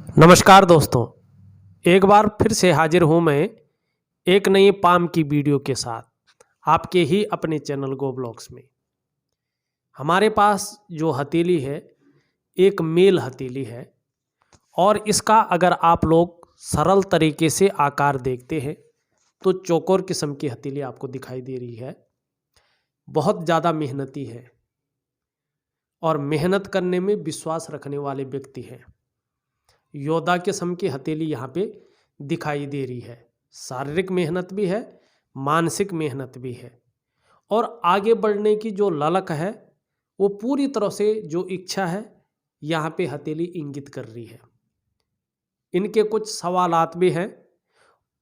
नमस्कार दोस्तों, एक बार फिर से हाजिर हूँ मैं एक नई पाम की वीडियो के साथ आपके ही अपने चैनल गो ब्लॉग्स में। हमारे पास जो हथेली है एक मेल हथेली है और इसका अगर आप लोग सरल तरीके से आकार देखते हैं तो चौकोर किस्म की हथेली आपको दिखाई दे रही है। बहुत ज़्यादा मेहनती है और मेहनत करने में विश्वास रखने वाले व्यक्ति हैं। योद्धा किस्म की हथेली यहाँ पे दिखाई दे रही है। शारीरिक मेहनत भी है, मानसिक मेहनत भी है और आगे बढ़ने की जो ललक है वो पूरी तरह से जो इच्छा है यहाँ पे हथेली इंगित कर रही है। इनके कुछ सवालात भी हैं,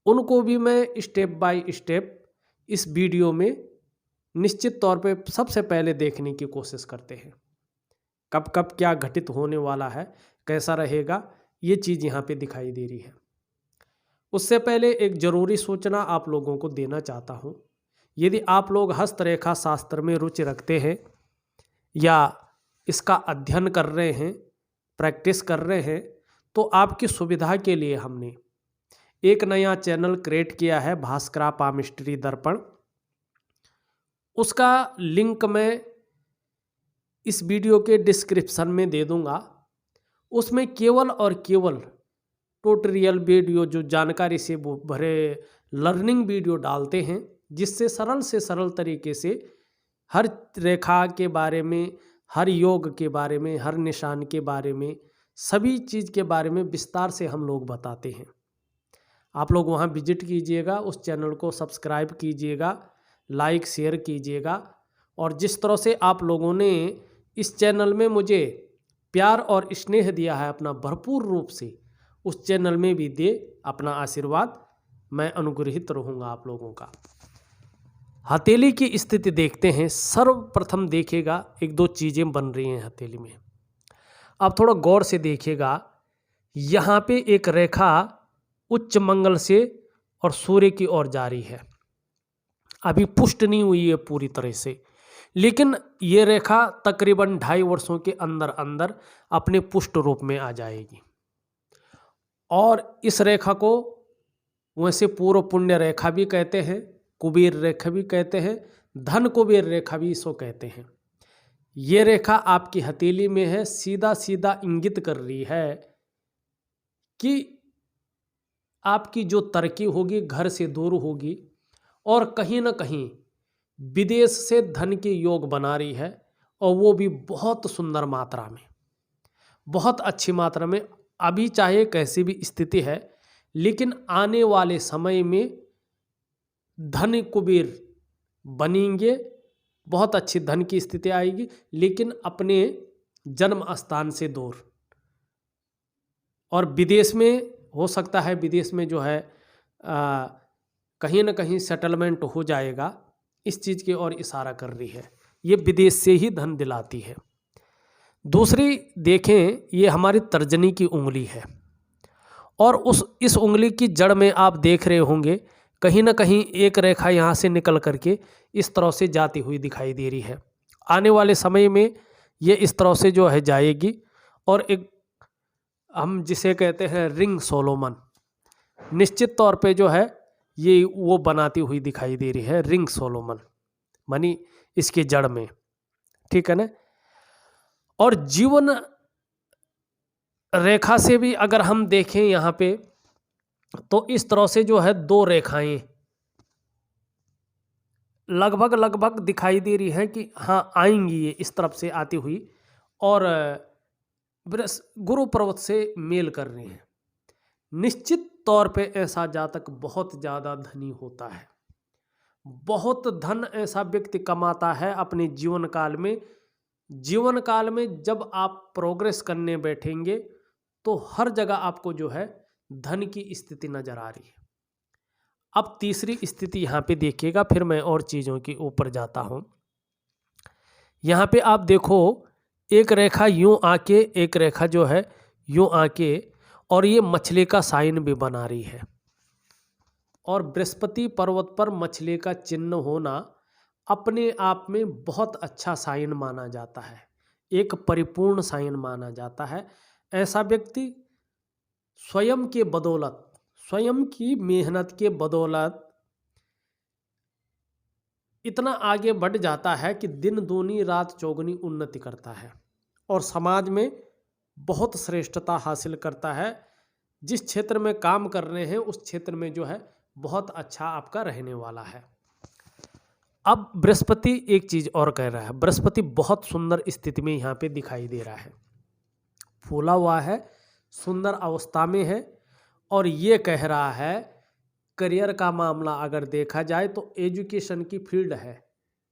उनको भी मैं स्टेप बाय स्टेप इस वीडियो में निश्चित तौर पे सबसे पहले देखने की कोशिश करते हैं। कब कब क्या घटित होने वाला है, कैसा रहेगा, ये चीज़ यहाँ पे दिखाई दे रही है। उससे पहले एक ज़रूरी सूचना आप लोगों को देना चाहता हूँ। यदि आप लोग हस्तरेखा शास्त्र में रुचि रखते हैं या इसका अध्ययन कर रहे हैं, प्रैक्टिस कर रहे हैं, तो आपकी सुविधा के लिए हमने एक नया चैनल क्रिएट किया है, भास्करा पामिस्ट्री दर्पण। उसका लिंक मैं इस वीडियो के डिस्क्रिप्शन में दे दूंगा। उसमें केवल और केवल ट्यूटोरियल वीडियो जो जानकारी से वो भरे लर्निंग वीडियो डालते हैं, जिससे सरल से सरल तरीके से हर रेखा के बारे में, हर योग के बारे में, हर निशान के बारे में, सभी चीज़ के बारे में विस्तार से हम लोग बताते हैं। आप लोग वहाँ विजिट कीजिएगा, उस चैनल को सब्सक्राइब कीजिएगा, लाइक शेयर कीजिएगा और जिस तरह से आप लोगों ने इस चैनल में मुझे प्यार और स्नेह दिया है अपना भरपूर रूप से, उस चैनल में भी दे अपना आशीर्वाद। मैं अनुग्रहित रहूँगा आप लोगों का। हथेली की स्थिति देखते हैं। सर्वप्रथम देखिएगा एक दो चीज़ें बन रही हैं हथेली में। अब थोड़ा गौर से देखिएगा, यहाँ पे एक रेखा उच्च मंगल से और सूर्य की ओर जा रही है। अभी पुष्ट नहीं हुई है पूरी तरह से, लेकिन ये रेखा तकरीबन 2.5 वर्षों के अंदर अंदर अपने पुष्ट रूप में आ जाएगी। और इस रेखा को वैसे पूर्व पुण्य रेखा भी कहते हैं, कुबेर रेखा भी कहते हैं, धन कुबेर रेखा भी इसको कहते हैं। ये रेखा आपकी हथेली में है, सीधा सीधा इंगित कर रही है कि आपकी जो तरक्की होगी घर से दूर होगी और कहीं ना कहीं विदेश से धन के योग बना रही है, और वो भी बहुत सुंदर मात्रा में, बहुत अच्छी मात्रा में। अभी चाहे कैसी भी स्थिति है, लेकिन आने वाले समय में धन कुबेर बनेंगे, बहुत अच्छी धन की स्थिति आएगी, लेकिन अपने जन्म स्थान से दूर। और विदेश में हो सकता है, विदेश में जो है कहीं ना कहीं सेटलमेंट हो जाएगा, इस चीज़ की ओर इशारा कर रही है। ये विदेश से ही धन दिलाती है। दूसरी देखें, ये हमारी तर्जनी की उंगली है और इस उंगली की जड़ में आप देख रहे होंगे कहीं ना कहीं एक रेखा यहाँ से निकल करके इस तरह से जाती हुई दिखाई दे रही है। आने वाले समय में ये इस तरह से जो है जाएगी और एक हम जिसे कहते हैं रिंग सोलोमन, निश्चित तौर पे जो है ये वो बनाती हुई दिखाई दे रही है। रिंग सोलोमन मानी इसके जड़ में, ठीक है ना। और जीवन रेखा से भी अगर हम देखें यहाँ पे, तो इस तरह से जो है दो रेखाएं लगभग लगभग दिखाई दे रही हैं कि हाँ आएंगी ये इस तरफ से आती हुई, और गुरु पर्वत से मेल कर रही हैं। निश्चित तौर पे ऐसा जातक बहुत ज़्यादा धनी होता है, बहुत धन ऐसा व्यक्ति कमाता है अपने जीवन काल में। जीवन काल में जब आप प्रोग्रेस करने बैठेंगे तो हर जगह आपको जो है धन की स्थिति नजर आ रही है। अब तीसरी स्थिति यहाँ पे देखिएगा, फिर मैं और चीज़ों के ऊपर जाता हूँ। यहाँ पे आप देखो एक रेखा यूं आके, एक रेखा जो है यूं आके, और ये मछली का साइन भी बना रही है। और बृहस्पति पर्वत पर मछली का चिन्ह होना अपने आप में बहुत अच्छा साइन माना जाता है, एक परिपूर्ण साइन माना जाता है। ऐसा व्यक्ति स्वयं के बदौलत, स्वयं की मेहनत के बदौलत इतना आगे बढ़ जाता है कि दिन दूनी रात चौगुनी उन्नति करता है और समाज में बहुत श्रेष्ठता हासिल करता है। जिस क्षेत्र में काम कर रहे हैं उस क्षेत्र में जो है बहुत अच्छा आपका रहने वाला है। अब बृहस्पति एक चीज और कह रहा है, बृहस्पति बहुत सुंदर स्थिति में यहाँ पे दिखाई दे रहा है, फूला हुआ है, सुंदर अवस्था में है और ये कह रहा है करियर का मामला अगर देखा जाए तो एजुकेशन की फील्ड है,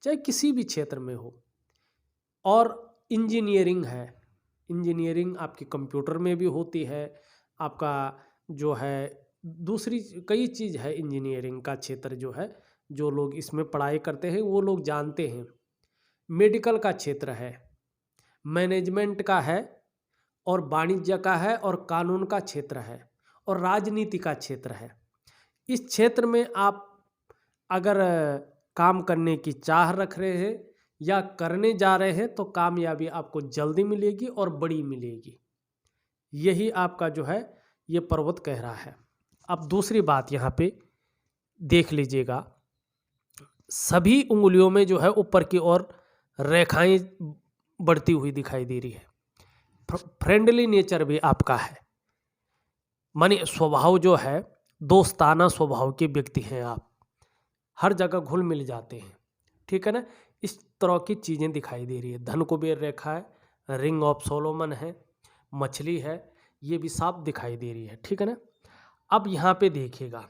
चाहे किसी भी क्षेत्र में हो, और इंजीनियरिंग है। इंजीनियरिंग आपकी कंप्यूटर में भी होती है, आपका जो है दूसरी कई चीज़ है। इंजीनियरिंग का क्षेत्र जो है, जो लोग इसमें पढ़ाई करते हैं वो लोग जानते हैं। मेडिकल का क्षेत्र है, मैनेजमेंट का है और वाणिज्य का है और कानून का क्षेत्र है और राजनीति का क्षेत्र है। इस क्षेत्र में आप अगर काम करने की चाह रख रहे हैं या करने जा रहे हैं तो कामयाबी आपको जल्दी मिलेगी और बड़ी मिलेगी। यही आपका जो है ये पर्वत कह रहा है। अब दूसरी बात यहाँ पे देख लीजिएगा, सभी उंगलियों में जो है ऊपर की ओर रेखाएं बढ़ती हुई दिखाई दे रही है। फ्रेंडली नेचर भी आपका है, माने स्वभाव जो है दोस्ताना स्वभाव के व्यक्ति हैं आप, हर जगह घुल मिल जाते हैं, ठीक है ना। इस तरह की चीज़ें दिखाई दे रही है। धन कुबेर रेखा है, रिंग ऑफ सोलोमन है, मछली है, ये भी साफ दिखाई दे रही है, ठीक है ना। अब यहाँ पे देखिएगा,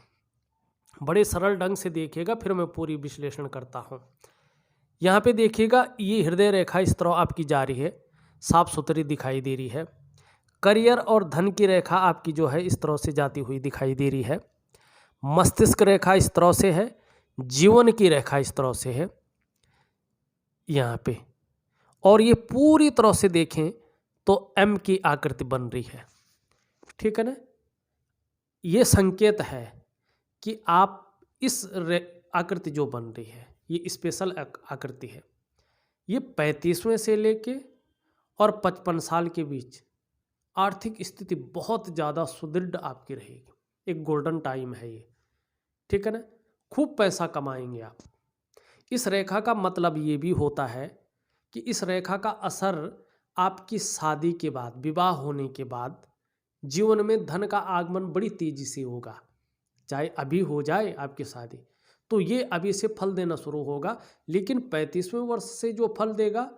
बड़े सरल ढंग से देखिएगा, फिर मैं पूरी विश्लेषण करता हूँ। यहाँ पे देखिएगा, ये हृदय रेखा इस तरह आपकी जा रही है, साफ सुथरी दिखाई दे रही है। करियर और धन की रेखा आपकी जो है इस तरह से जाती हुई दिखाई दे रही है। मस्तिष्क रेखा इस तरह से है, जीवन की रेखा इस तरह से है यहाँ पे, और ये पूरी तरह से देखें तो एम की आकृति बन रही है, ठीक है ना। ये संकेत है कि आप इस आकृति जो बन रही है ये स्पेशल आकृति है। ये 35वें से लेके और 55 साल के बीच आर्थिक स्थिति बहुत ज़्यादा सुदृढ़ आपकी रहेगी। एक गोल्डन टाइम है ये, ठीक है ना। खूब पैसा कमाएंगे आप। इस रेखा का मतलब ये भी होता है कि इस रेखा का असर आपकी शादी के बाद, विवाह होने के बाद जीवन में धन का आगमन बड़ी तेजी से होगा। चाहे अभी हो जाए आपकी शादी तो ये अभी से फल देना शुरू होगा, लेकिन 35वें वर्ष से जो फल देगा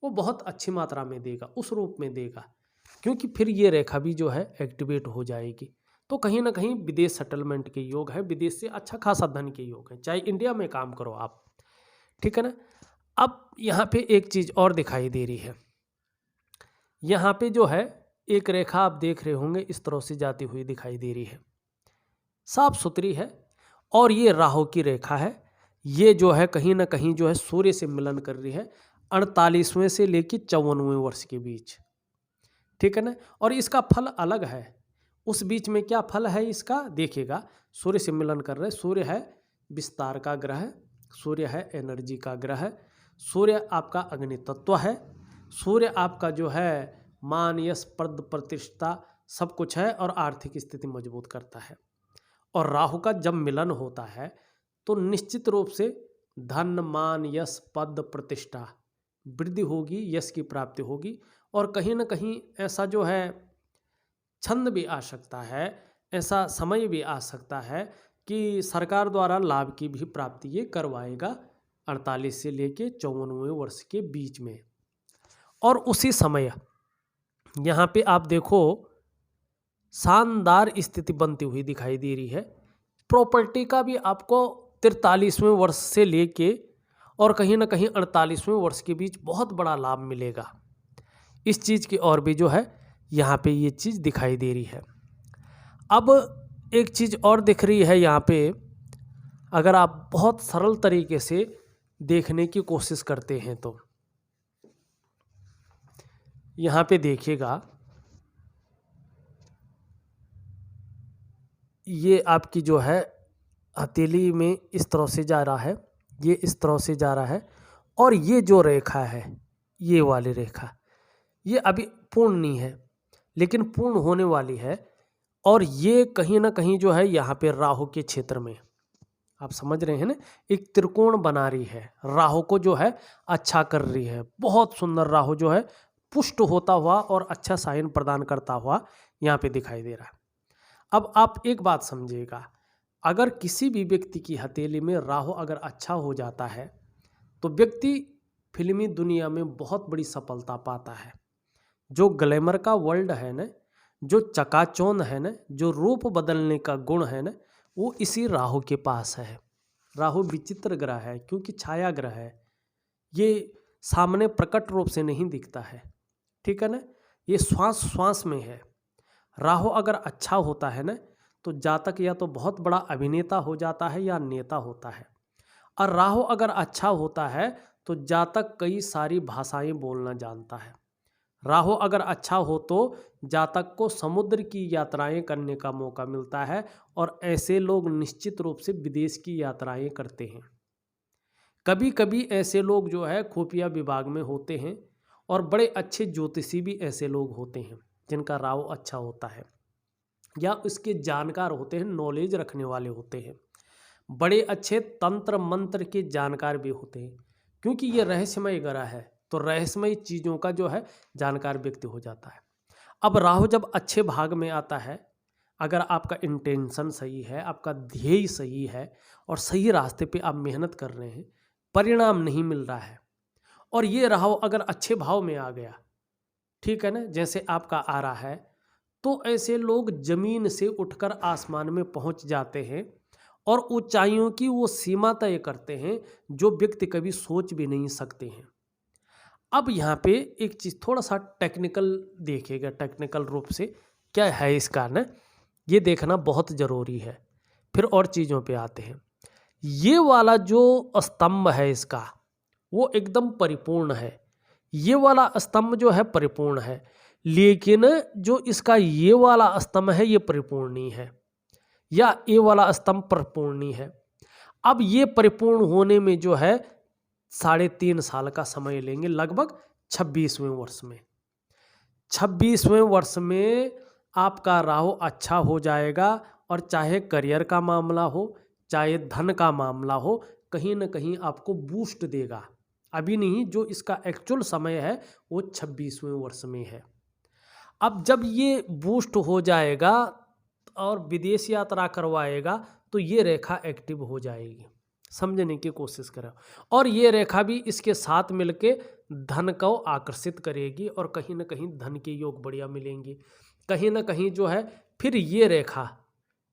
वो बहुत अच्छी मात्रा में देगा, उस रूप में देगा, क्योंकि फिर ये रेखा भी जो है एक्टिवेट हो जाएगी। तो कहीं ना कहीं विदेश सेटलमेंट के योग है, विदेश से अच्छा खासा धन के योग है, चाहे इंडिया में काम करो आप, ठीक है ना। अब यहाँ पे एक चीज़ और दिखाई दे रही है, यहाँ पे जो है एक रेखा आप देख रहे होंगे इस तरह से जाती हुई दिखाई दे रही है, साफ सुथरी है, और ये राहु की रेखा है। ये जो है कहीं ना कहीं जो है सूर्य से मिलन कर रही है 48वें से लेकर 54वें वर्ष के बीच, ठीक है ना। और इसका फल अलग है, उस बीच में क्या फल है इसका देखिएगा। सूर्य से मिलन कर रहे, सूर्य है विस्तार का ग्रह, सूर्य है एनर्जी का ग्रह, सूर्य आपका अग्नि तत्व है, सूर्य आपका जो है मान यश पद प्रतिष्ठा सब कुछ है और आर्थिक स्थिति मजबूत करता है। और राहु का जब मिलन होता है तो निश्चित रूप से धन मान यश पद प्रतिष्ठा वृद्धि होगी, यश की प्राप्ति होगी, और कहीं ना कहीं ऐसा जो है छंद भी आ सकता है, ऐसा समय भी आ सकता है कि सरकार द्वारा लाभ की भी प्राप्ति ये करवाएगा 48 से लेके 54वें वर्ष के बीच में। और उसी समय यहाँ पे आप देखो शानदार स्थिति बनती हुई दिखाई दे रही है। प्रॉपर्टी का भी आपको 43वें वर्ष से लेके और कहीं ना कहीं 48वें वर्ष के बीच बहुत बड़ा लाभ मिलेगा। इस चीज़ की और भी जो है यहाँ पे ये चीज़ दिखाई दे रही है। अब एक चीज़ और दिख रही है यहाँ पे, अगर आप बहुत सरल तरीके से देखने की कोशिश करते हैं तो यहाँ पे देखिएगा, ये आपकी जो है हथेली में इस तरह से जा रहा है, ये इस तरह से जा रहा है, और ये जो रेखा है ये वाली रेखा ये अभी पूर्ण नहीं है लेकिन पूर्ण होने वाली है। और ये कहीं ना कहीं जो है यहाँ पे राहु के क्षेत्र में, आप समझ रहे हैं ना, एक त्रिकोण बना रही है, राहु को जो है अच्छा कर रही है। बहुत सुंदर राहु जो है पुष्ट होता हुआ और अच्छा साइन प्रदान करता हुआ यहाँ पे दिखाई दे रहा है। अब आप एक बात समझिएगा, अगर किसी भी व्यक्ति की हथेली में राहु अगर अच्छा हो जाता है तो व्यक्ति फिल्मी दुनिया में बहुत बड़ी सफलता पाता है। जो ग्लैमर का वर्ल्ड है ना, जो चकाचौंध है ना, जो रूप बदलने का गुण है ना, वो इसी राहु के पास है। राहु विचित्र ग्रह है क्योंकि छाया ग्रह है, ये सामने प्रकट रूप से नहीं दिखता है, ठीक है ना, ये श्वास श्वास में है। राहु अगर अच्छा होता है ना तो जातक या तो बहुत बड़ा अभिनेता हो जाता है या नेता होता है, और राहु अगर अच्छा होता है तो जातक कई सारी भाषाएं बोलना जानता है। राहु अगर अच्छा हो तो जातक को समुद्र की यात्राएं करने का मौका मिलता है, और ऐसे लोग निश्चित रूप से विदेश की यात्राएं करते हैं। कभी कभी ऐसे लोग जो है खुफिया विभाग में होते हैं, और बड़े अच्छे ज्योतिषी भी ऐसे लोग होते हैं जिनका राहु अच्छा होता है, या उसके जानकार होते हैं, नॉलेज रखने वाले होते हैं। बड़े अच्छे तंत्र मंत्र के जानकार भी होते हैं, क्योंकि ये रहस्यमय ग्रह है तो रहस्यमय चीज़ों का जो है जानकार व्यक्ति हो जाता है। अब राहु जब अच्छे भाग में आता है, अगर आपका इंटेंशन सही है, आपका ध्येय सही है और सही रास्ते पे आप मेहनत कर रहे हैं, परिणाम नहीं मिल रहा है, और ये राहु अगर अच्छे भाव में आ गया, ठीक है ना, जैसे आपका आ रहा है, तो ऐसे लोग जमीन से उठकर आसमान में पहुंच जाते हैं और ऊंचाइयों की वो सीमा तय करते हैं जो व्यक्ति कभी सोच भी नहीं सकते हैं। अब यहाँ पे एक चीज़ थोड़ा सा टेक्निकल देखिएगा, टेक्निकल रूप से क्या है इसका ना, ये देखना बहुत ज़रूरी है। फिर और चीज़ों पे आते हैं। ये वाला जो स्तंभ है इसका, वो एकदम परिपूर्ण है। ये वाला स्तंभ जो है परिपूर्ण है, लेकिन जो इसका ये वाला स्तंभ है ये परिपूर्ण नहीं है, या ये वाला स्तंभ परिपूर्ण नहीं है। अब ये परिपूर्ण होने में जो है 3.5 साल का समय लेंगे, लगभग 26वें वर्ष में। 26वें वर्ष में आपका राहु अच्छा हो जाएगा, और चाहे करियर का मामला हो, चाहे धन का मामला हो, कहीं ना कहीं आपको बूस्ट देगा। अभी नहीं, जो इसका एक्चुअल समय है वो 26वें वर्ष में है। अब जब ये बूस्ट हो जाएगा और विदेश यात्रा करवाएगा तो ये रेखा एक्टिव हो जाएगी, समझने की कोशिश करें। और ये रेखा भी इसके साथ मिलके धन को आकर्षित करेगी, और कहीं ना कहीं धन के योग बढ़िया मिलेंगे। कहीं ना कहीं जो है फिर ये रेखा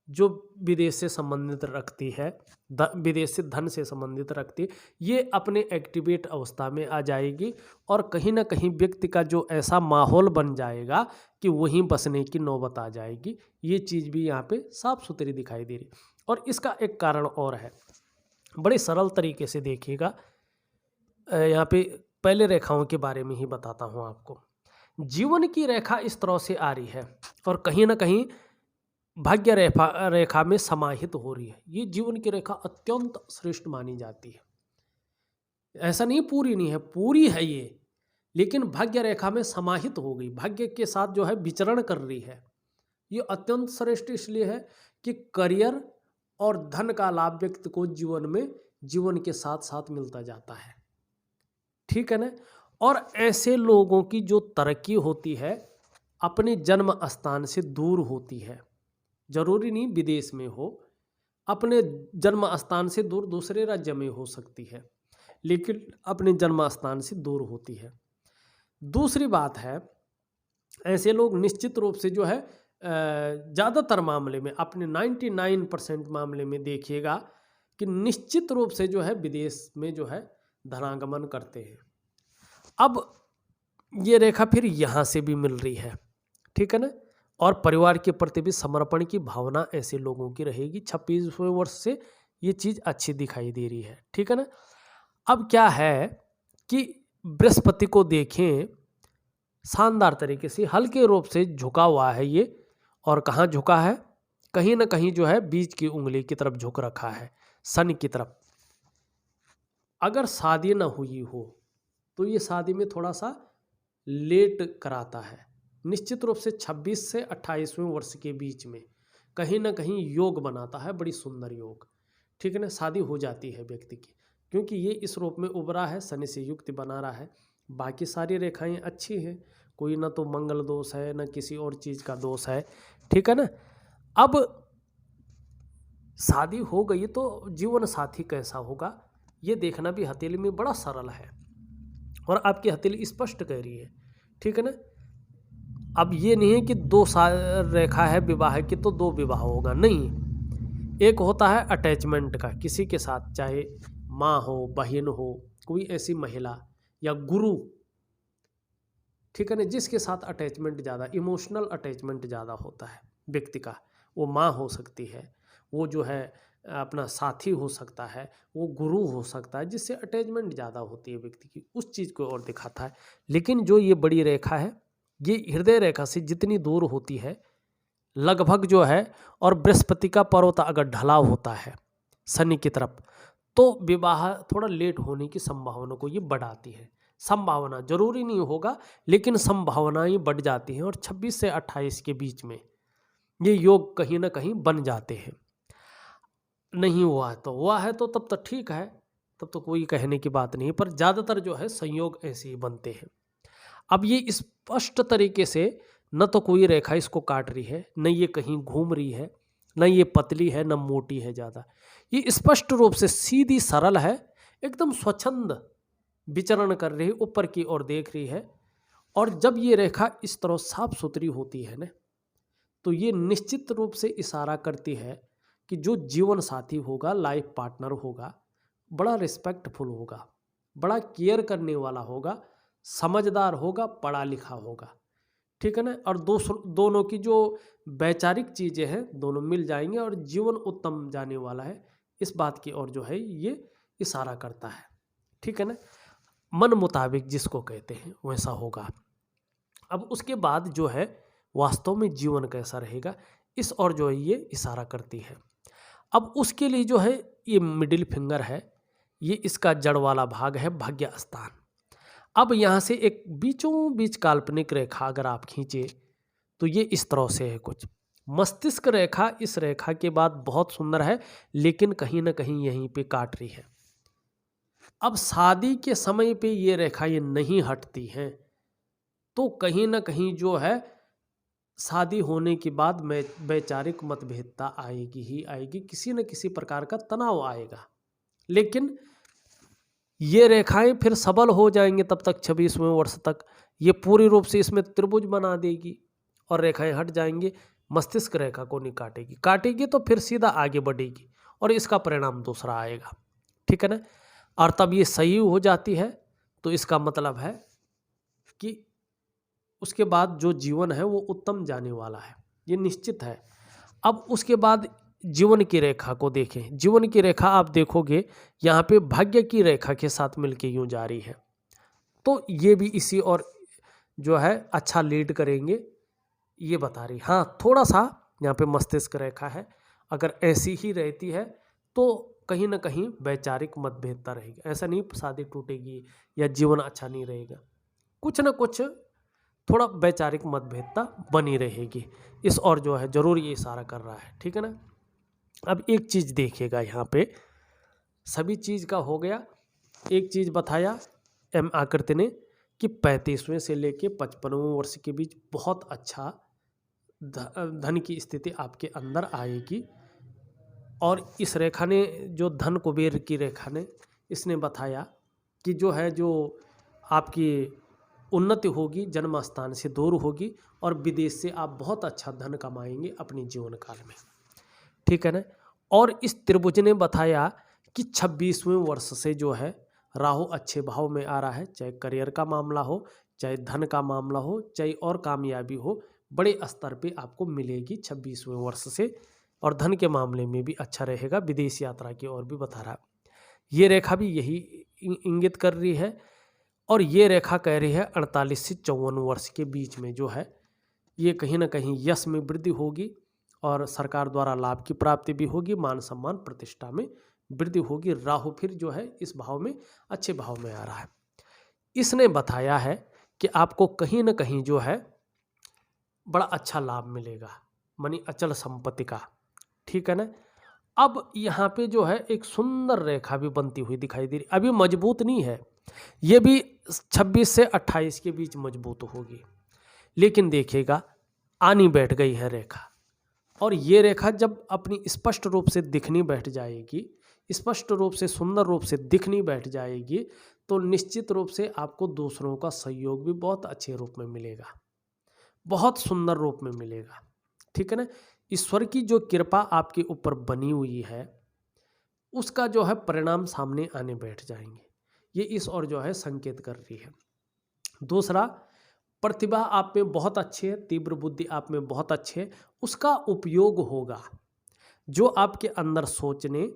जो विदेश से संबंधित रखती है, विदेश से धन से संबंधित रखती है, ये अपने एक्टिवेट अवस्था में आ जाएगी, और कहीं ना कहीं व्यक्ति का जो ऐसा माहौल बन जाएगा कि वहीं बसने की नौबत आ जाएगी। ये चीज़ भी यहाँ पे साफ सुथरी दिखाई दे रही। और इसका एक कारण और है, बड़े सरल तरीके से देखिएगा। यहाँ पे पहले रेखाओं के बारे में ही बताता हूँ आपको। जीवन की रेखा इस तरह से आ रही है और कहीं ना कहीं भाग्य रेखा में समाहित हो रही है। ये जीवन की रेखा अत्यंत श्रेष्ठ मानी जाती है। ऐसा नहीं पूरी नहीं है, पूरी है ये, लेकिन भाग्य रेखा में समाहित हो गई, भाग्य के साथ जो है विचरण कर रही है। ये अत्यंत श्रेष्ठ इसलिए है कि करियर और धन का लाभ व्यक्ति को जीवन में जीवन के साथ साथ मिलता जाता है, ठीक है ना। और ऐसे लोगों की जो तरक्की होती है अपने जन्म स्थान से दूर होती है। जरूरी नहीं विदेश में हो, अपने जन्म स्थान से दूर दूसरे राज्य में हो सकती है, लेकिन अपने जन्म स्थान से दूर होती है। दूसरी बात है, ऐसे लोग निश्चित रूप से जो है ज़्यादातर मामले में, अपने 99% मामले में देखिएगा कि निश्चित रूप से जो है विदेश में जो है धनागमन करते हैं। अब ये रेखा फिर यहाँ से भी मिल रही है, ठीक है ना। और परिवार के प्रति भी समर्पण की भावना ऐसे लोगों की रहेगी। 26वें वर्ष से ये चीज़ अच्छी दिखाई दे रही है, ठीक है ना। अब क्या है कि बृहस्पति को देखें, शानदार तरीके से हल्के रूप से झुका हुआ है ये, और कहाँ झुका है, कहीं ना कहीं जो है बीच की उंगली की तरफ झुक रखा है, शनि की तरफ। अगर शादी ना हुई हो तो ये शादी में थोड़ा सा लेट कराता है, निश्चित रूप से 26 से 28वें वर्ष के बीच में कहीं ना कहीं योग बनाता है, बड़ी सुंदर योग, ठीक है ना। शादी हो जाती है व्यक्ति की, क्योंकि ये इस रूप में उभरा है, शनि से युक्ति बना रहा है। बाकी सारी रेखाएं अच्छी हैं, कोई ना तो मंगल दोष है ना किसी और चीज़ का दोष है, ठीक है ना। अब शादी हो गई तो जीवन साथी कैसा होगा ये देखना भी हथेली में बड़ा सरल है, और आपकी हथेली स्पष्ट कह रही है, ठीक है ना। अब ये नहीं है कि दो रेखा है विवाह की तो दो विवाह होगा, नहीं। एक होता है अटैचमेंट का, किसी के साथ, चाहे माँ हो, बहन हो, कोई ऐसी महिला या गुरु, ठीक है ना, जिसके साथ अटैचमेंट ज़्यादा, इमोशनल अटैचमेंट ज़्यादा होता है व्यक्ति का। वो माँ हो सकती है, वो जो है अपना साथी हो सकता है, वो गुरु हो सकता है, जिससे अटैचमेंट ज़्यादा होती है व्यक्ति की, उस चीज़ को और दिखाता है। लेकिन जो ये बड़ी रेखा है, ये हृदय रेखा से जितनी दूर होती है लगभग जो है, और बृहस्पति का पर्वत अगर ढलाव होता है शनि की तरफ, तो विवाह थोड़ा लेट होने की संभावना को ये बढ़ाती है। संभावना जरूरी नहीं होगा, लेकिन संभावनाएं बढ़ जाती हैं, और 26 से 28 के बीच में ये योग कहीं ना कहीं बन जाते हैं। नहीं हुआ है तो तब तक ठीक है, तब तो कोई कहने की बात नहीं, पर ज़्यादातर जो है संयोग ऐसे ही बनते हैं। अब ये स्पष्ट तरीके से न तो कोई रेखा इसको काट रही है, न ये कहीं घूम रही है, न ये पतली है, न मोटी है ज़्यादा, ये स्पष्ट रूप से सीधी सरल है, एकदम स्वच्छंद विचरण कर रही है, ऊपर की ओर देख रही है। और जब ये रेखा इस तरह साफ सुथरी होती है ना, तो ये निश्चित रूप से इशारा करती है कि जो जीवन साथी होगा, लाइफ पार्टनर होगा, बड़ा रिस्पेक्टफुल होगा, बड़ा केयर करने वाला होगा, समझदार होगा, पढ़ा लिखा होगा, ठीक है ना। और दोनों की जो वैचारिक चीज़ें हैं दोनों मिल जाएंगे, और जीवन उत्तम जाने वाला है, इस बात की ओर जो है ये इशारा करता है, ठीक है ना। मन मुताबिक जिसको कहते हैं वैसा होगा। अब उसके बाद जो है वास्तव में जीवन कैसा रहेगा, इस ओर जो है ये इशारा करती है। अब उसके लिए जो है ये मिडिल फिंगर है, ये इसका जड़ वाला भाग है, भाग्य स्थान। अब यहाँ से एक बीचों बीच काल्पनिक रेखा अगर आप खींचे तो ये इस तरह से है कुछ। मस्तिष्क रेखा इस रेखा के बाद बहुत सुंदर है, लेकिन कहीं ना कहीं यहीं पे काट रही है। अब शादी के समय पे ये रेखा ये नहीं हटती हैं, तो कहीं ना कहीं जो है शादी होने के बाद में वैचारिक मतभेदता आएगी ही आएगी, किसी न किसी प्रकार का तनाव आएगा। लेकिन ये रेखाएं फिर सबल हो जाएंगे, तब तक 26वें वर्ष तक ये पूरी रूप से इसमें त्रिभुज बना देगी, और रेखाएं हट जाएंगी, मस्तिष्क रेखा को नहीं काटेगी। काटेगी तो फिर सीधा आगे बढ़ेगी, और इसका परिणाम दूसरा आएगा, ठीक है ना। और तब ये सही हो जाती है, तो इसका मतलब है कि उसके बाद जो जीवन है वो उत्तम जाने वाला है, ये निश्चित है। अब उसके बाद जीवन की रेखा को देखें। जीवन की रेखा आप देखोगे यहाँ पे भाग्य की रेखा के साथ मिलके यूं जा रही है, तो ये भी इसी और जो है अच्छा लीड करेंगे, ये बता रही। हाँ, थोड़ा सा यहाँ पे मस्तिष्क रेखा है, अगर ऐसी ही रहती है तो कहीं ना कहीं वैचारिक मतभेदता रहेगी। ऐसा नहीं शादी टूटेगी या जीवन अच्छा नहीं रहेगा, कुछ ना कुछ थोड़ा वैचारिक मतभेदता बनी रहेगी, इस और जो है जरूर ये इशारा कर रहा है, ठीक है ना। अब एक चीज़ देखिएगा, यहाँ पे सभी चीज़ का हो गया। एक चीज़ बताया एम आकृति ने कि 35वें से लेके 55वें वर्ष के बीच बहुत अच्छा धन की स्थिति आपके अंदर आएगी। और इस रेखा ने, जो धन कुबेर की रेखा ने, इसने बताया कि जो है जो आपकी उन्नति होगी, जन्म स्थान से दूर होगी, और विदेश से आप बहुत अच्छा धन कमाएंगे अपने जीवन काल में, ठीक है ना। और इस त्रिभुज ने बताया कि 26वें वर्ष से जो है राहु अच्छे भाव में आ रहा है, चाहे करियर का मामला हो, चाहे धन का मामला हो, चाहे और कामयाबी हो, बड़े स्तर पे आपको मिलेगी 26वें वर्ष से। और धन के मामले में भी अच्छा रहेगा, विदेश यात्रा की ओर भी बता रहा। ये रेखा भी यही इंगित कर रही है। और ये रेखा कह रही है 48 से 54 वर्ष के बीच में जो है ये कहीं ना कहीं यश में वृद्धि होगी, और सरकार द्वारा लाभ की प्राप्ति भी होगी, मान सम्मान प्रतिष्ठा में वृद्धि होगी। राहु फिर जो है इस भाव में अच्छे भाव में आ रहा है। इसने बताया है कि आपको कहीं ना कहीं जो है बड़ा अच्छा लाभ मिलेगा, मानी अचल संपत्ति का। ठीक है ना। अब यहाँ पे जो है एक सुंदर रेखा भी बनती हुई दिखाई दे रही, अभी मजबूत नहीं है, ये भी 26 से 28 के बीच मजबूत होगी, लेकिन देखिएगा आनी बैठ गई है रेखा। और ये रेखा जब अपनी स्पष्ट रूप से दिखनी बैठ जाएगी, स्पष्ट रूप से सुंदर रूप से दिखनी बैठ जाएगी, तो निश्चित रूप से आपको दूसरों का सहयोग भी बहुत अच्छे रूप में मिलेगा, बहुत सुंदर रूप में मिलेगा। ठीक है ना। ईश्वर की जो कृपा आपके ऊपर बनी हुई है उसका जो है परिणाम सामने आने बैठ जाएंगे, ये इस और जो है संकेत कर रही है। दूसरा, प्रतिभा आप में बहुत अच्छी है, तीव्र बुद्धि आप में बहुत अच्छी है, उसका उपयोग होगा। जो आपके अंदर सोचने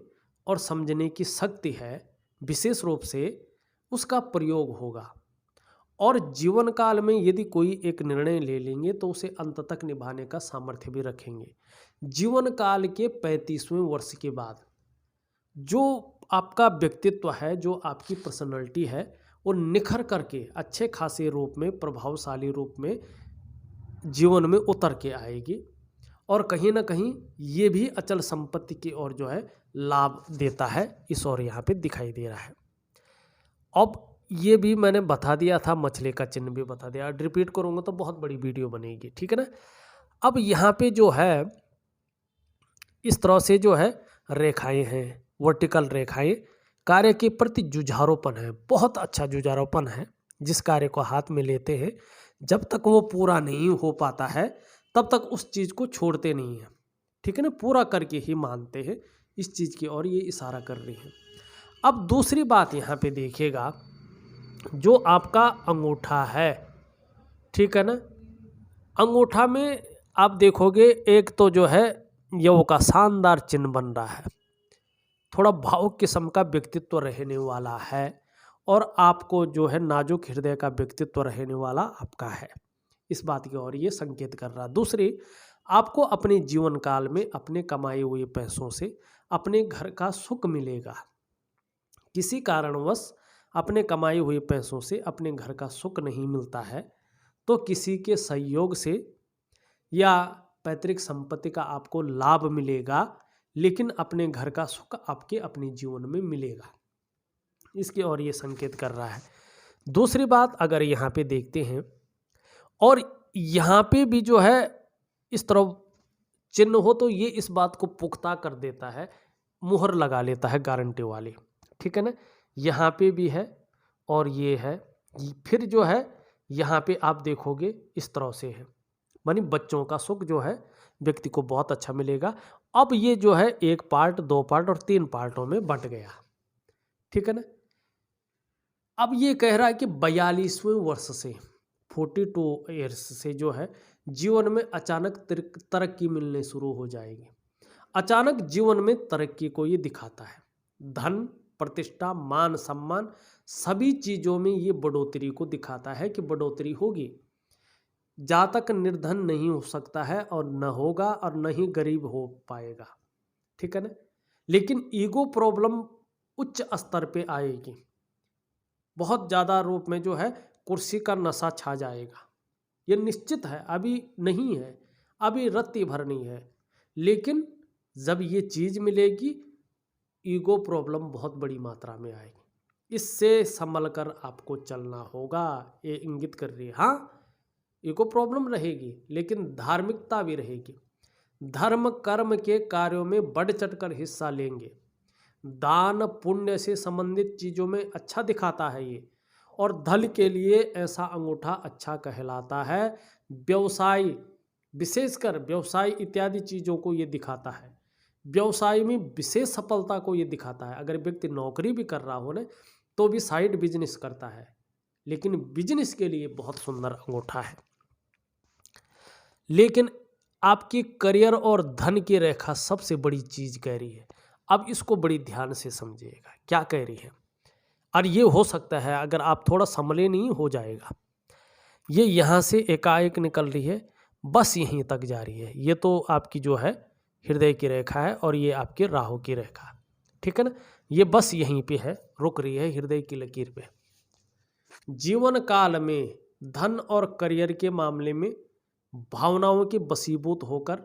और समझने की शक्ति है विशेष रूप से उसका प्रयोग होगा। और जीवन काल में यदि कोई एक निर्णय ले लेंगे तो उसे अंत तक निभाने का सामर्थ्य भी रखेंगे। जीवन काल के 35वें वर्ष के बाद जो आपका व्यक्तित्व है, जो आपकी पर्सनैलिटी है, वो निखर करके अच्छे खासे रूप में, प्रभावशाली रूप में जीवन में उतर के आएगी। और कहीं ना कहीं ये भी अचल संपत्ति की ओर जो है लाभ देता है, इस और यहाँ पे दिखाई दे रहा है। अब ये भी मैंने बता दिया था, मछली का चिन्ह भी बता दिया, रिपीट करूँगा तो बहुत बड़ी वीडियो बनेगी। ठीक है ना। अब यहाँ पे जो है इस तरह से जो है रेखाएं हैं, वर्टिकल रेखाएं, कार्य के प्रति जुझारूपन है, बहुत अच्छा जुझारूपन है। जिस कार्य को हाथ में लेते हैं जब तक वो पूरा नहीं हो पाता है तब तक उस चीज़ को छोड़ते नहीं हैं। ठीक है ना, पूरा करके ही मानते हैं, इस चीज़ की ओर ये इशारा कर रही है। अब दूसरी बात यहाँ पे देखिएगा, जो आपका अंगूठा है, ठीक है ना, अंगूठा में आप देखोगे एक तो जो है यव का शानदार चिन्ह बन रहा है, थोड़ा भावुक किस्म का व्यक्तित्व रहने वाला है, और आपको जो है नाजुक हृदय का व्यक्तित्व रहने वाला आपका है, इस बात की ओर ये संकेत कर रहा है। दूसरी, आपको अपने जीवन काल में अपने कमाए हुए पैसों से अपने घर का सुख मिलेगा। किसी कारणवश अपने कमाए हुए पैसों से अपने घर का सुख नहीं मिलता है तो किसी के सहयोग से या पैतृक संपत्ति का आपको लाभ मिलेगा, लेकिन अपने घर का सुख आपके अपने जीवन में मिलेगा, इसकी ओर ये संकेत कर रहा है। दूसरी बात अगर यहाँ पे देखते हैं, और यहाँ पे भी जो है इस तरह चिन्ह हो तो ये इस बात को पुख्ता कर देता है, मुहर लगा लेता है गारंटी वाली। ठीक है ना, यहाँ पे भी है और ये है, फिर जो है यहाँ पे आप देखोगे इस तरह से है, मानी बच्चों का सुख जो है व्यक्ति को बहुत अच्छा मिलेगा। अब ये जो है 1 पार्ट, 2 पार्ट और 3 पार्टों में बंट गया। ठीक है ना। अब ये कह रहा है कि 42वें वर्ष से 42 ईयर्स से जो है जीवन में अचानक तरक्की मिलने शुरू हो जाएगी। अचानक जीवन में तरक्की को ये दिखाता है। धन, प्रतिष्ठा, मान सम्मान, सभी चीज़ों में ये बढ़ोतरी को दिखाता है कि बढ़ोतरी होगी। जहाँ तक निर्धन नहीं हो सकता है और न होगा और न ही गरीब हो पाएगा। ठीक है ना। लेकिन ईगो प्रॉब्लम उच्च स्तर पे आएगी, बहुत ज़्यादा रूप में जो है कुर्सी का नशा छा जाएगा, ये निश्चित है। अभी नहीं है, अभी रत्ती भर नहीं है, लेकिन जब ये चीज़ मिलेगी ईगो प्रॉब्लम बहुत बड़ी मात्रा में आएगी। इससे संभल कर आपको चलना होगा, ये इंगित कर रही है। हाँ, ईगो प्रॉब्लम रहेगी लेकिन धार्मिकता भी रहेगी। धर्म कर्म के कार्यों में बढ़ चढ़कर हिस्सा लेंगे। दान पुण्य से संबंधित चीज़ों में अच्छा दिखाता है ये, और धन के लिए ऐसा अंगूठा अच्छा कहलाता है। व्यवसाय, विशेषकर व्यवसाय इत्यादि चीज़ों को ये दिखाता है। व्यवसाय में विशेष सफलता को ये दिखाता है। अगर व्यक्ति नौकरी भी कर रहा हो ना तो भी साइड बिजनेस करता है, लेकिन बिजनेस के लिए बहुत सुंदर अंगूठा है। लेकिन आपकी करियर और धन की रेखा सबसे बड़ी चीज़ कह रही है। अब इसको बड़ी ध्यान से समझिएगा क्या कह रही है। और ये हो सकता है अगर आप थोड़ा संभले नहीं हो जाएगा। ये यहाँ से एकाएक निकल रही है, बस यहीं तक जा रही है। ये तो आपकी जो है हृदय की रेखा है और ये आपके राहु की रेखा। ठीक है ना, ये बस यहीं पे है, रुक रही है हृदय की लकीर पे। जीवन काल में धन और करियर के मामले में भावनाओं के वशीभूत होकर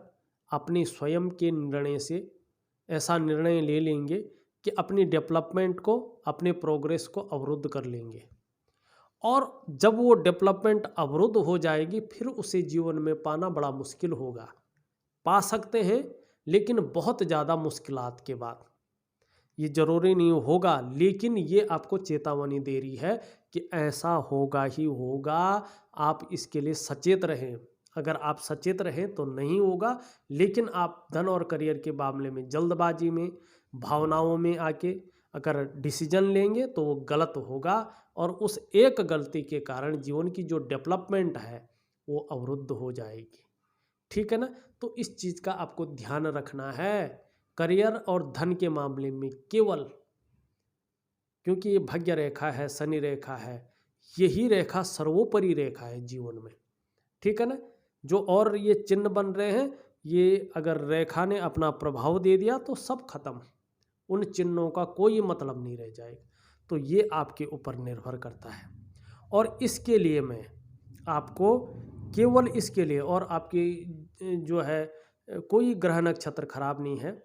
अपने स्वयं के निर्णय से ऐसा निर्णय ले लेंगे कि अपनी डेवलपमेंट को, अपने प्रोग्रेस को अवरुद्ध कर लेंगे। और जब वो डेवलपमेंट अवरुद्ध हो जाएगी फिर उसे जीवन में पाना बड़ा मुश्किल होगा। पा सकते हैं लेकिन बहुत ज़्यादा मुश्किलात के बाद। ये ज़रूरी नहीं होगा, लेकिन ये आपको चेतावनी दे रही है कि ऐसा होगा ही होगा। आप इसके लिए सचेत रहें। अगर आप सचेत रहें तो नहीं होगा, लेकिन आप धन और करियर के मामले में जल्दबाजी में, भावनाओं में आके अगर डिसीजन लेंगे तो वो गलत होगा और उस एक गलती के कारण जीवन की जो डेवलपमेंट है वो अवरुद्ध हो जाएगी। ठीक है ना? तो इस चीज़ का आपको ध्यान रखना है करियर और धन के मामले में केवल, क्योंकि ये भाग्य रेखा है, शनि रेखा है, यही रेखा सर्वोपरि रेखा है जीवन में। ठीक है ना? जो और ये चिन्ह बन रहे हैं, ये अगर रेखा ने अपना प्रभाव दे दिया तो सब खत्म, उन चिन्हों का कोई मतलब नहीं रह जाएगा। तो ये आपके ऊपर निर्भर करता है। और इसके लिए मैं आपको केवल इसके लिए, और आपकी जो है कोई ग्रह नक्षत्र खराब नहीं है,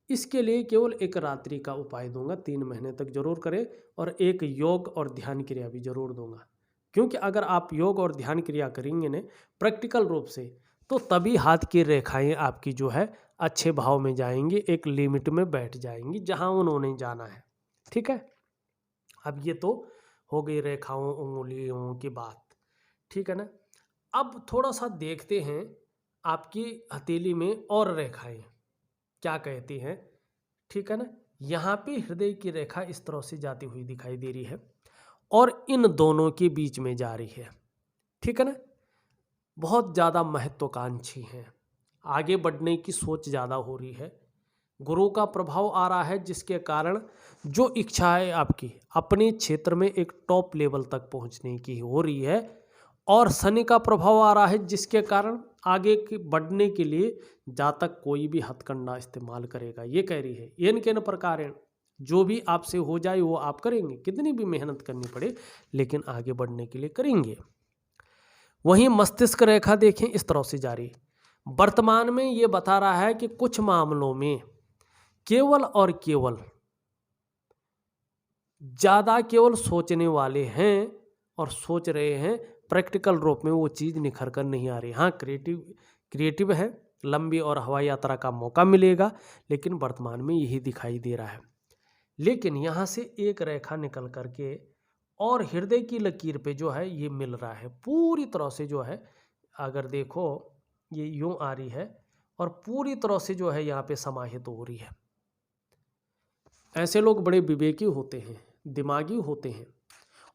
इसके लिए केवल एक रात्रि का उपाय दूंगा, 3 महीने तक जरूर करें, और एक योग और ध्यान क्रिया भी जरूर दूंगा। क्योंकि अगर आप योग और ध्यान क्रिया करेंगे ना प्रैक्टिकल रूप से, तो तभी हाथ की रेखाएं आपकी जो है अच्छे भाव में जाएंगी, एक लिमिट में बैठ जाएंगी जहां उन्होंने जाना है। ठीक है? अब ये तो हो गई रेखाओं उंगलियों की बात। ठीक है ना? अब थोड़ा सा देखते हैं आपकी हथेली में और रेखाएं क्या कहती हैं। ठीक है ना? यहाँ पे हृदय की रेखा इस तरह से जाती हुई दिखाई दे रही है और इन दोनों के बीच में जा रही है। ठीक है ना? बहुत ज़्यादा महत्वाकांक्षी हैं, आगे बढ़ने की सोच ज़्यादा हो रही है। गुरु का प्रभाव आ रहा है जिसके कारण जो इच्छा है आपकी अपने क्षेत्र में एक टॉप लेवल तक पहुंचने की हो रही है। और शनि का प्रभाव आ रहा है जिसके कारण आगे की बढ़ने के लिए जातक कोई भी हथकंडा इस्तेमाल करेगा। ये कह रही है ये न प्रकार है, जो भी आपसे हो जाए वो आप करेंगे, कितनी भी मेहनत करनी पड़े लेकिन आगे बढ़ने के लिए करेंगे। वहीं मस्तिष्क रेखा देखें इस तरह से जारी, वर्तमान में ये बता रहा है कि कुछ मामलों में केवल और केवल ज़्यादा केवल सोचने वाले हैं और सोच रहे हैं, प्रैक्टिकल रूप में वो चीज़ निखर कर नहीं आ रही। हाँ, क्रिएटिव है, लंबी और हवाई यात्रा का मौका मिलेगा, लेकिन वर्तमान में यही दिखाई दे रहा है। लेकिन यहाँ से एक रेखा निकल करके और हृदय की लकीर पे जो है ये मिल रहा है पूरी तरह से, जो है अगर देखो ये यूं आ रही है और पूरी तरह से जो है यहाँ पे समाहित हो रही है। ऐसे लोग बड़े विवेकी होते हैं, दिमागी होते हैं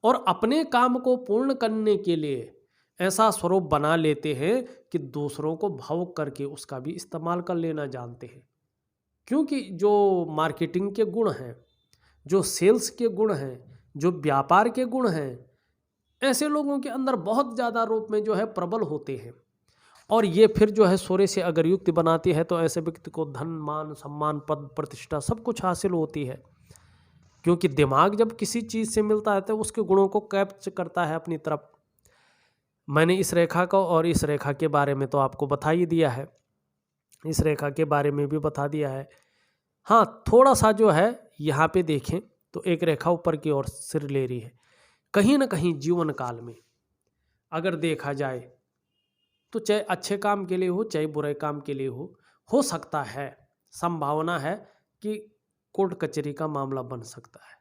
और अपने काम को पूर्ण करने के लिए ऐसा स्वरूप बना लेते हैं कि दूसरों को भावुक करके उसका भी इस्तेमाल कर लेना जानते हैं। क्योंकि जो मार्केटिंग के गुण हैं, जो सेल्स के गुण हैं, जो व्यापार के गुण हैं, ऐसे लोगों के अंदर बहुत ज़्यादा रूप में जो है प्रबल होते हैं। और ये फिर जो है सोरे से अगर युक्त बनाती है तो ऐसे व्यक्ति को धन, मान, सम्मान, पद, प्रतिष्ठा सब कुछ हासिल होती है। क्योंकि दिमाग जब किसी चीज़ से मिलता है तो उसके गुणों को कैप्चर करता है अपनी तरफ। मैंने इस रेखा को और इस रेखा के बारे में तो आपको बता ही दिया है, इस रेखा के बारे में भी बता दिया है। हाँ, थोड़ा सा जो है यहाँ पे देखें तो एक रेखा ऊपर की ओर सिर ले रही है। कहीं ना कहीं जीवन काल में अगर देखा जाए तो चाहे अच्छे काम के लिए हो चाहे बुरे काम के लिए हो सकता है, संभावना है कि कोर्ट कचहरी का मामला बन सकता है,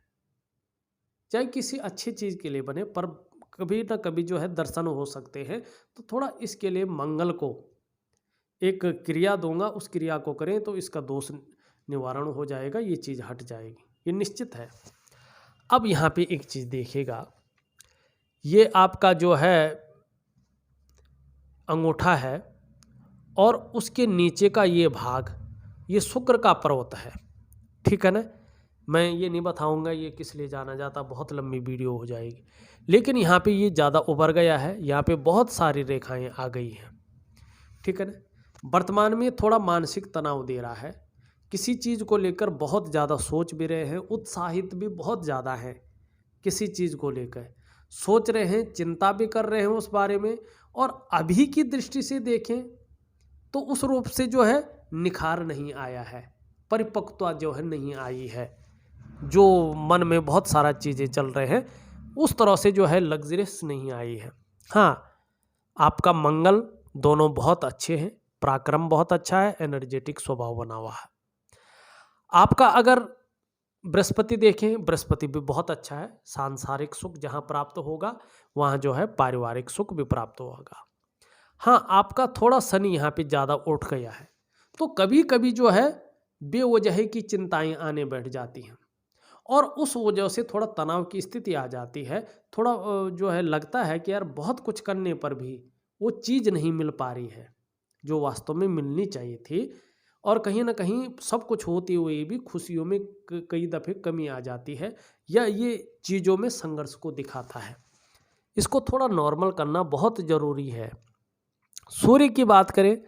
चाहे किसी अच्छी चीज़ के लिए बने, पर कभी ना कभी जो है दर्शन हो सकते हैं। तो थोड़ा इसके लिए मंगल को एक क्रिया दूंगा, उस क्रिया को करें तो इसका दोष निवारण हो जाएगा, ये चीज़ हट जाएगी, ये निश्चित है। अब यहाँ पे एक चीज़ देखिएगा, ये आपका जो है अंगूठा है और उसके नीचे का ये भाग ये शुक्र का पर्वत है। ठीक है ना? मैं ये नहीं बताऊंगा ये किस लिए जाना जाता, बहुत लंबी वीडियो हो जाएगी। लेकिन यहाँ पे ये ज़्यादा उभर गया है, यहाँ पे बहुत सारी रेखाएं आ गई हैं। ठीक है ना? वर्तमान में थोड़ा मानसिक तनाव दे रहा है, किसी चीज़ को लेकर बहुत ज़्यादा सोच भी रहे हैं, उत्साहित भी बहुत ज़्यादा हैं, किसी चीज़ को लेकर सोच रहे हैं, चिंता भी कर रहे हैं उस बारे में, और अभी की दृष्टि से देखें तो उस रूप से जो है निखार नहीं आया है, परिपक्वता जो है नहीं आई है। जो मन में बहुत सारा चीज़ें चल रहे हैं उस तरह से जो है लग्जरियस नहीं आई है। हाँ, आपका मंगल दोनों बहुत अच्छे हैं, पराक्रम बहुत अच्छा है, एनर्जेटिक स्वभाव बना हुआ है। आपका अगर बृहस्पति देखें, बृहस्पति भी बहुत अच्छा है, सांसारिक सुख जहाँ प्राप्त होगा वहाँ जो है पारिवारिक सुख भी प्राप्त होगा। हाँ, आपका थोड़ा शनि यहाँ पे ज़्यादा उठ गया है, तो कभी कभी जो है बेवजह की चिंताएं आने बैठ जाती हैं और उस वजह से थोड़ा तनाव की स्थिति आ जाती है। थोड़ा जो है लगता है कि यार बहुत कुछ करने पर भी वो चीज़ नहीं मिल पा रही है जो वास्तव में मिलनी चाहिए थी, और कहीं ना कहीं सब कुछ होते हुए भी खुशियों में कई दफ़े कमी आ जाती है, या ये चीज़ों में संघर्ष को दिखाता है। इसको थोड़ा नॉर्मल करना बहुत ज़रूरी है। सूर्य की बात करें,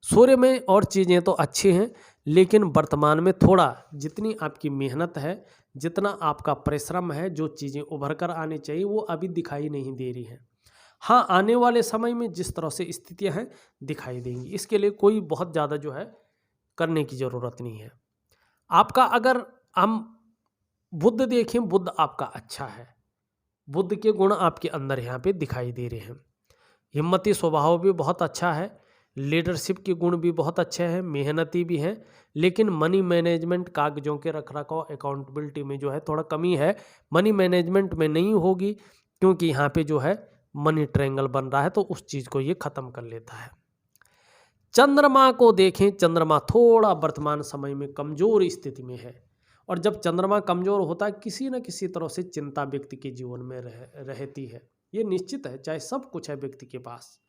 सूर्य में और चीज़ें तो अच्छी हैं, लेकिन वर्तमान में थोड़ा जितनी आपकी मेहनत है, जितना आपका परिश्रम है, जो चीज़ें उभर कर आनी चाहिए वो अभी दिखाई नहीं दे रही हैं। हाँ, आने वाले समय में जिस तरह से स्थितियां हैं दिखाई देंगी, इसके लिए कोई बहुत ज़्यादा जो है करने की ज़रूरत नहीं है। आपका अगर हम बुध देखें, बुध आपका अच्छा है, बुध के गुण आपके अंदर यहाँ पे दिखाई दे रहे हैं। हिम्मती स्वभाव भी बहुत अच्छा है, लीडरशिप के गुण भी बहुत अच्छे हैं, मेहनती भी हैं, लेकिन मनी मैनेजमेंट, कागजों के रखरखाव, अकाउंटेबिलिटी में जो है थोड़ा कमी है। मनी मैनेजमेंट में नहीं होगी क्योंकि यहाँ पे जो है मनी ट्रायंगल बन रहा है, तो उस चीज़ को ये ख़त्म कर लेता है। चंद्रमा को देखें, चंद्रमा थोड़ा वर्तमान समय में कमज़ोर स्थिति में है, और जब चंद्रमा कमज़ोर होता है किसी न किसी तरह से चिंता व्यक्ति के जीवन में रहती है। ये निश्चित है, चाहे सब कुछ है व्यक्ति के पास,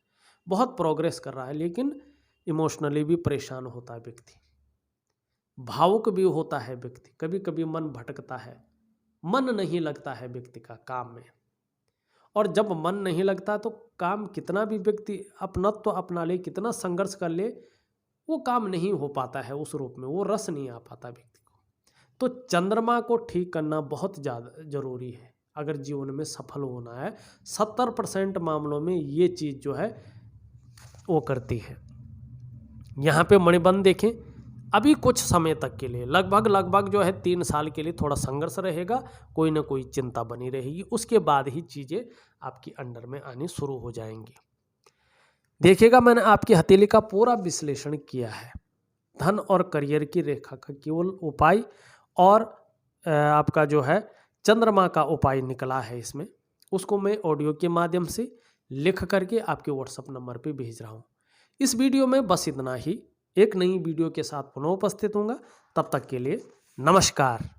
बहुत प्रोग्रेस कर रहा है, लेकिन इमोशनली भी परेशान होता है व्यक्ति, भावुक भी होता है व्यक्ति, कभी कभी मन भटकता है, मन नहीं लगता है व्यक्ति का काम में। और जब मन नहीं लगता तो काम कितना भी व्यक्ति अपनत्व तो अपना ले, कितना संघर्ष कर ले, वो काम नहीं हो पाता है उस रूप में, वो रस नहीं आ पाता व्यक्ति को। तो चंद्रमा को ठीक करना बहुत ज़्यादा ज़रूरी है अगर जीवन में सफल होना है। 70% मामलों में ये चीज़ जो है वो करती है। यहाँ पे मणिबंध देखें, अभी कुछ समय तक के लिए लगभग जो है 3 साल के लिए थोड़ा संघर्ष रहेगा, कोई ना कोई चिंता बनी रहेगी, उसके बाद ही चीज़ें आपकी अंडर में आनी शुरू हो जाएंगी। देखिएगा, मैंने आपकी हथेली का पूरा विश्लेषण किया है, धन और करियर की रेखा का केवल उपाय और आपका जो है चंद्रमा का उपाय निकला है इसमें, उसको मैं ऑडियो के माध्यम से लिख करके आपके व्हाट्सएप नंबर पे भेज रहा हूँ। इस वीडियो में बस इतना ही। एक नई वीडियो के साथ पुनः उपस्थित होऊंगा, तब तक के लिए नमस्कार।